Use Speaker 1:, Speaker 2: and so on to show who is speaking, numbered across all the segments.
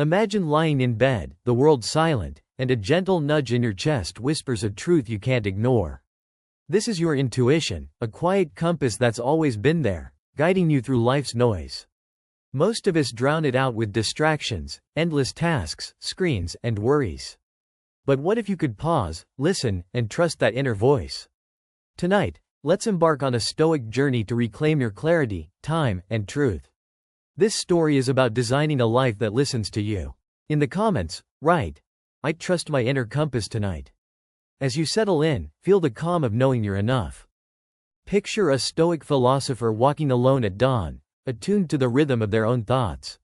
Speaker 1: Imagine lying in bed, the world silent, and a gentle nudge in your chest whispers a truth you can't ignore. This is your intuition, a quiet compass that's always been there, guiding you through life's noise. Most of us drown it out with distractions, endless tasks, screens, and worries. But what if you could pause, listen, and trust that inner voice? Tonight, let's embark on a Stoic journey to reclaim your clarity, time, and truth. This story is about designing a life that listens to you. In the comments, write, "I trust my inner compass tonight." As you settle in, feel the calm of knowing you're enough. Picture a Stoic philosopher walking alone at dawn, attuned to the rhythm of their own thoughts.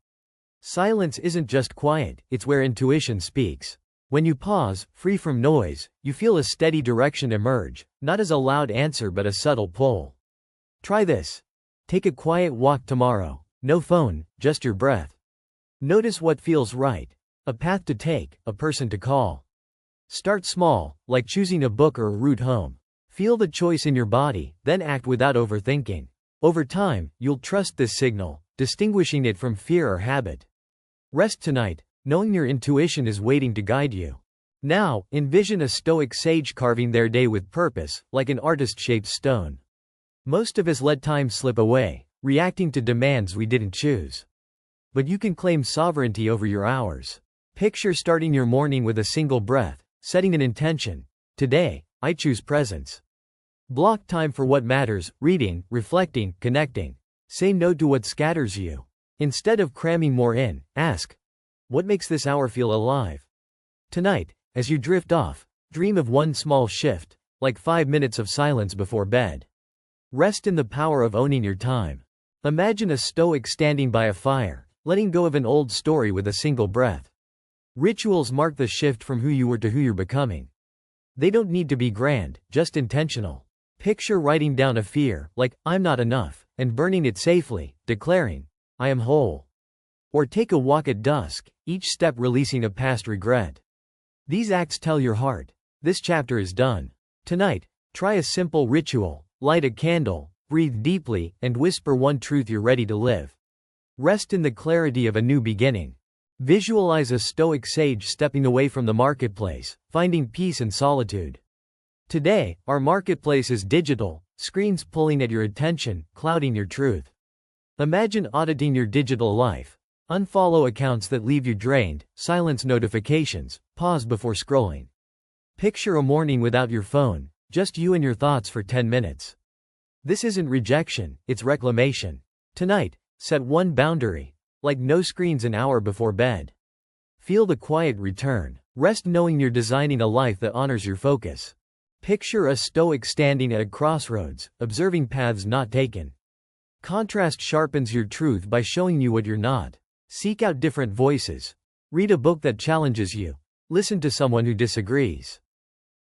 Speaker 1: Silence isn't just quiet, it's where intuition speaks. When you pause, free from noise, you feel a steady direction emerge, not as a loud answer but a subtle pull. Try this. Take a quiet walk tomorrow. No phone, just your breath. Notice what feels right. A path to take, a person to call. Start small, like choosing a book or a route home. Feel the choice in your body, then act without overthinking. Over time, you'll trust this signal, distinguishing it from fear or habit. Rest tonight, knowing your intuition is waiting to guide you. Now, envision a Stoic sage carving their day with purpose, like an artist-shaped stone. Most of us let time slip away, reacting to demands we didn't choose. But you can claim sovereignty over your hours. Picture starting your morning with a single breath, setting an intention. Today, I choose presence. Block time for what matters, reading, reflecting, connecting. Say no to what scatters you. Instead of cramming more in, ask, what makes this hour feel alive? Tonight, as you drift off, dream of one small shift, like 5 minutes of silence before bed. Rest in the power of owning your time. Imagine a Stoic standing by a fire, letting go of an old story with a single breath. Rituals mark the shift from who you were to who you're becoming. They don't need to be grand, just intentional. Picture writing down a fear, like, "I'm not enough," and burning it safely, declaring, "I am whole." Or take a walk at dusk, each step releasing a past regret. These acts tell your heart, this chapter is done. Tonight, try a simple ritual, light a candle, breathe deeply, and whisper one truth you're ready to live. Rest in the clarity of a new beginning. Visualize a Stoic sage stepping away from the marketplace, finding peace in solitude. Today, our marketplace is digital, screens pulling at your attention, clouding your truth. Imagine auditing your digital life. Unfollow accounts that leave you drained, silence notifications, pause before scrolling. Picture a morning without your phone, just you and your thoughts for 10 minutes. This isn't rejection, it's reclamation. Tonight, set one boundary. Like no screens an hour before bed. Feel the quiet return. Rest knowing you're designing a life that honors your focus. Picture a Stoic standing at a crossroads, observing paths not taken. Contrast sharpens your truth by showing you what you're not. Seek out different voices. Read a book that challenges you. Listen to someone who disagrees.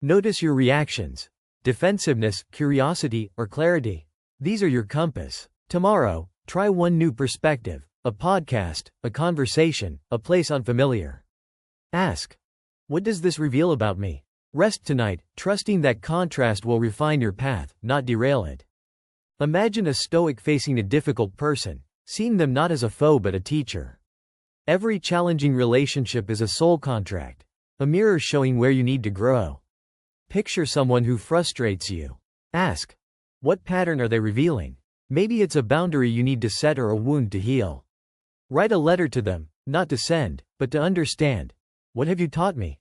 Speaker 1: Notice your reactions. Defensiveness, curiosity, or clarity. These are your compass. Tomorrow, try one new perspective. A podcast, a conversation, a place unfamiliar. Ask, what does this reveal about me? Rest tonight, trusting that contrast will refine your path, not derail it. Imagine a Stoic facing a difficult person, seeing them not as a foe but a teacher. Every challenging relationship is a soul contract, a mirror showing where you need to grow. Picture someone who frustrates you. Ask, what pattern are they revealing? Maybe it's a boundary you need to set or a wound to heal. Write a letter to them, not to send, but to understand. What have you taught me?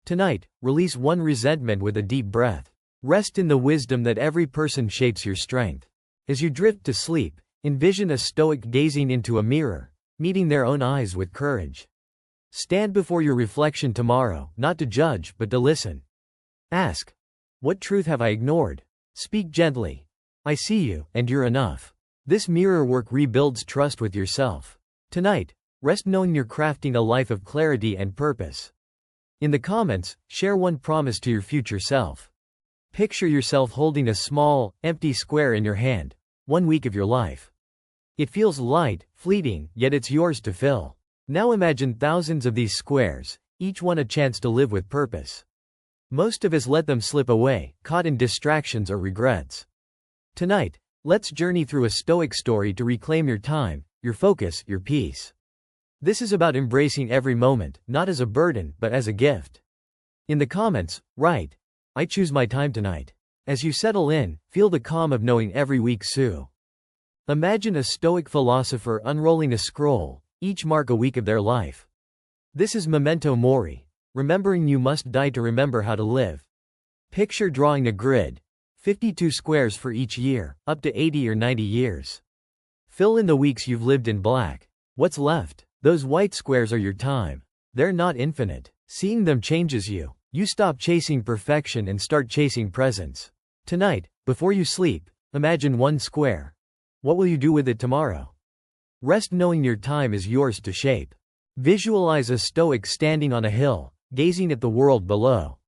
Speaker 1: Tonight, release one resentment with a deep breath. Rest in the wisdom that every person shapes your strength. As you drift to sleep, envision a Stoic gazing into a mirror, meeting their own eyes with courage. Stand before your reflection tomorrow, not to judge, but to listen. Ask, what truth have I ignored? Speak gently. I see you, and you're enough. This mirror work rebuilds trust with yourself. Tonight, rest knowing you're crafting a life of clarity and purpose. In the comments, share one promise to your future self. Picture yourself holding a small, empty square in your hand, 1 week of your life. It feels light, fleeting, yet it's yours to fill. Now imagine thousands of these squares, each one a chance to live with purpose. Most of us let them slip away, caught in distractions or regrets. Tonight, let's journey through a Stoic story to reclaim your time, your focus, your peace. This is about embracing every moment, not as a burden, but as a gift. In the comments, write, "I choose my time tonight." As you settle in, feel the calm of knowing every week Sue. Imagine a Stoic philosopher unrolling a scroll, each mark a week of their life. This is memento mori, remembering you must die to remember how to live. Picture drawing a grid, 52 squares for each year, up to 80 or 90 years. Fill in the weeks you've lived in black. What's left? Those white squares are your time. They're not infinite. Seeing them changes you. You stop chasing perfection and start chasing presence. Tonight, before you sleep, imagine one square. What will you do with it tomorrow? Rest knowing your time is yours to shape. Visualize a Stoic standing on a hill, gazing at the world below.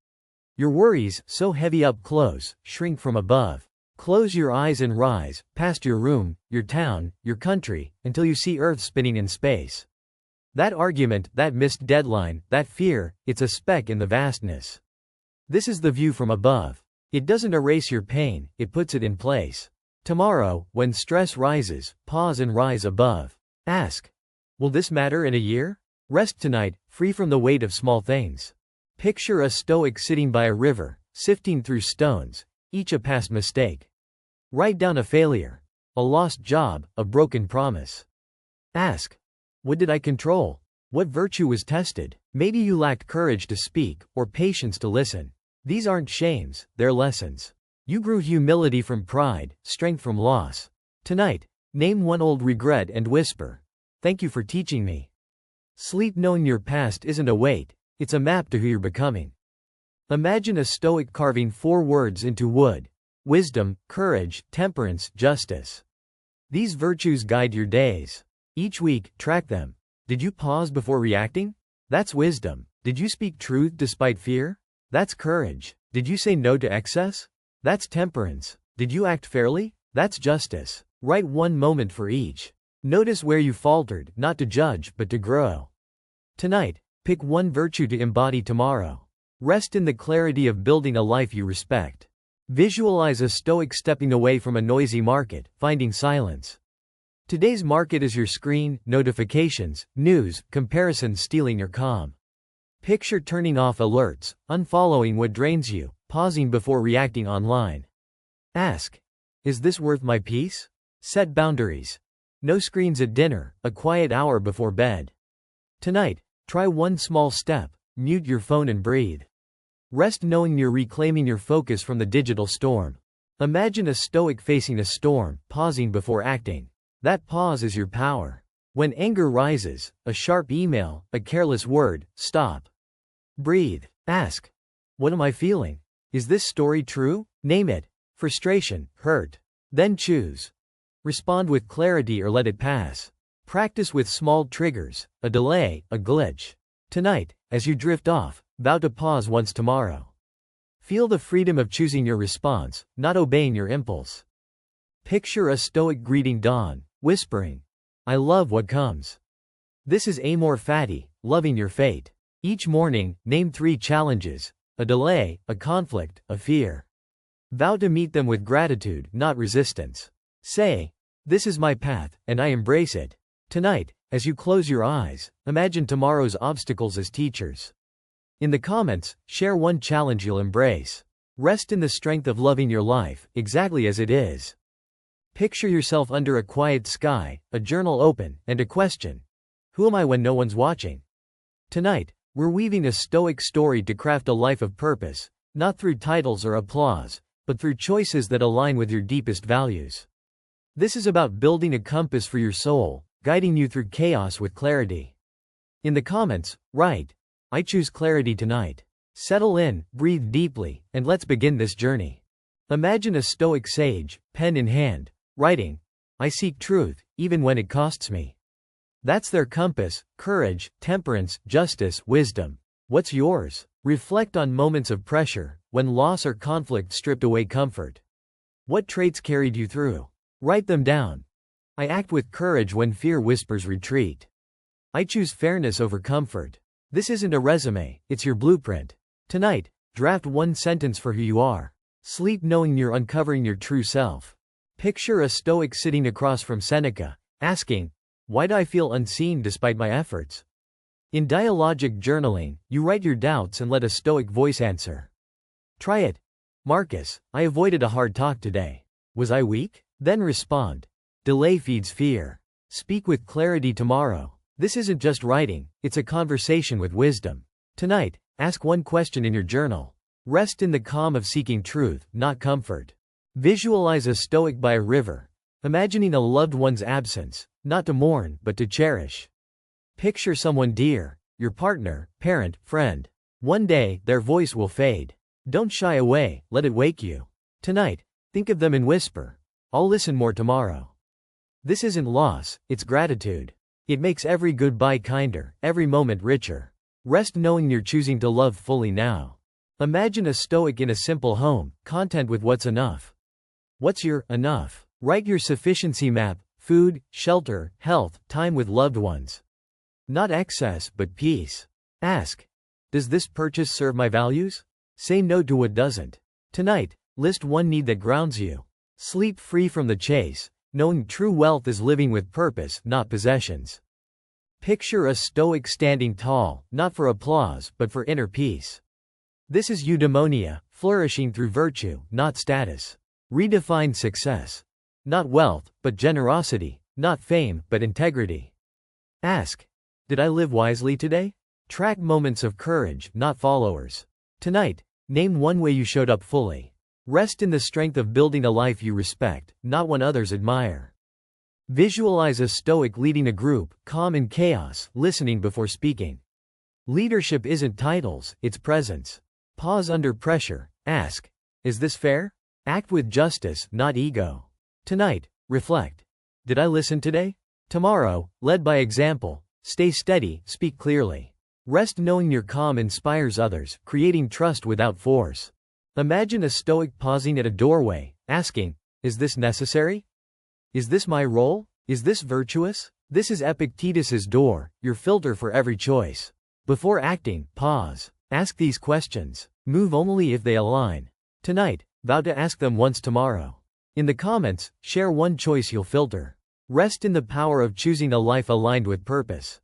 Speaker 1: Your worries, so heavy up close, shrink from above. Close your eyes and rise, past your room, your town, your country, until you see Earth spinning in space. That argument, that missed deadline, that fear, it's a speck in the vastness. This is the view from above. It doesn't erase your pain, it puts it in place. Tomorrow, when stress rises, pause and rise above. Ask, will this matter in a year? Rest tonight, free from the weight of small things. Picture a Stoic sitting by a river, sifting through stones, each a past mistake. Write down a failure, a lost job, a broken promise. Ask, what did I control? What virtue was tested? Maybe you lacked courage to speak, or patience to listen. These aren't shames, they're lessons. You grew humility from pride, strength from loss. Tonight, name one old regret and whisper, "Thank you for teaching me." Sleep knowing your past isn't a weight, it's a map to who you're becoming. Imagine a Stoic carving 4 words into wood: wisdom, courage, temperance, justice. These virtues guide your days. Each week, track them. Did you pause before reacting? That's wisdom. Did you speak truth despite fear? That's courage. Did you say no to excess? That's temperance. Did you act fairly? That's justice. Write one moment for each. Notice where you faltered, not to judge, but to grow. Tonight, pick one virtue to embody tomorrow. Rest in the clarity of building a life you respect. Visualize a Stoic stepping away from a noisy market, finding silence. Today's market is your screen, notifications, news, comparisons stealing your calm. Picture turning off alerts, unfollowing what drains you, pausing before reacting online. Ask, is this worth my peace? Set boundaries. No screens at dinner, a quiet hour before bed. Tonight, try one small step, mute your phone and breathe. Rest knowing you're reclaiming your focus from the digital storm. Imagine a Stoic facing a storm, pausing before acting. That pause is your power. When anger rises, a sharp email, a careless word, stop. Breathe. Ask, what am I feeling? Is this story true? Name it. Frustration, hurt. Then choose. Respond with clarity or let it pass. Practice with small triggers, a delay, a glitch. Tonight, as you drift off, vow to pause once tomorrow. Feel the freedom of choosing your response, not obeying your impulse. Picture a Stoic greeting dawn, whispering, "I love what comes." This is amor fati, loving your fate. Each morning, name 3 challenges, a delay, a conflict, a fear. Vow to meet them with gratitude, not resistance. Say, this is my path, and I embrace it. Tonight, as you close your eyes, imagine tomorrow's obstacles as teachers. In the comments, share one challenge you'll embrace. Rest in the strength of loving your life, exactly as it is. Picture yourself under a quiet sky, a journal open, and a question. Who am I when no one's watching? Tonight, we're weaving a Stoic story to craft a life of purpose, not through titles or applause, but through choices that align with your deepest values. This is about building a compass for your soul, guiding you through chaos with clarity. In the comments, write, "I choose clarity tonight." Settle in, breathe deeply, and let's begin this journey. Imagine a Stoic sage, pen in hand, writing, "I seek truth, even when it costs me." That's their compass: courage, temperance, justice, wisdom. What's yours? Reflect on moments of pressure, when loss or conflict stripped away comfort. What traits carried you through? Write them down. I act with courage when fear whispers retreat. I choose fairness over comfort. This isn't a resume, it's your blueprint. Tonight, draft one sentence for who you are. Sleep knowing you're uncovering your true self. Picture a Stoic sitting across from Seneca, asking, Why do I feel unseen despite my efforts? In dialogic journaling, you write your doubts and let a Stoic voice answer. Try it. Marcus, I avoided a hard talk today. Was I weak? Then respond. Delay feeds fear. Speak with clarity tomorrow. This isn't just writing, it's a conversation with wisdom. Tonight, ask one question in your journal. Rest in the calm of seeking truth, not comfort. Visualize a Stoic by a river, imagining a loved one's absence, not to mourn, but to cherish. Picture someone dear, your partner, parent, friend. One day, their voice will fade. Don't shy away, let it wake you. Tonight, think of them and whisper, I'll listen more tomorrow. This isn't loss, it's gratitude. It makes every goodbye kinder, every moment richer. Rest knowing you're choosing to love fully now. Imagine a Stoic in a simple home, content with what's enough. What's your enough? Write your sufficiency map: food, shelter, health, time with loved ones. Not excess, but peace. Ask, does this purchase serve my values? Say no to what doesn't. Tonight, list one need that grounds you. Sleep free from the chase, knowing true wealth is living with purpose, not possessions. Picture a Stoic standing tall, not for applause, but for inner peace. This is eudaimonia, flourishing through virtue, not status. Redefine success. Not wealth, but generosity. Not fame, but integrity. Ask, did I live wisely today? Track moments of courage, not followers. Tonight, name one way you showed up fully. Rest in the strength of building a life you respect, not one others admire. Visualize a Stoic leading a group, calm in chaos, listening before speaking. Leadership isn't titles, it's presence. Pause under pressure. Ask, is this fair? Act with justice, not ego. Tonight, reflect. Did I listen today? Tomorrow, led by example, stay steady, speak clearly. Rest knowing your calm inspires others, creating trust without force. Imagine a Stoic pausing at a doorway, asking, is this necessary? Is this my role? Is this virtuous? This is Epictetus's door, your filter for every choice. Before acting, pause. Ask these questions. Move only if they align. Tonight, vow to ask them once tomorrow. In the comments, share one choice you'll filter. Rest in the power of choosing a life aligned with purpose.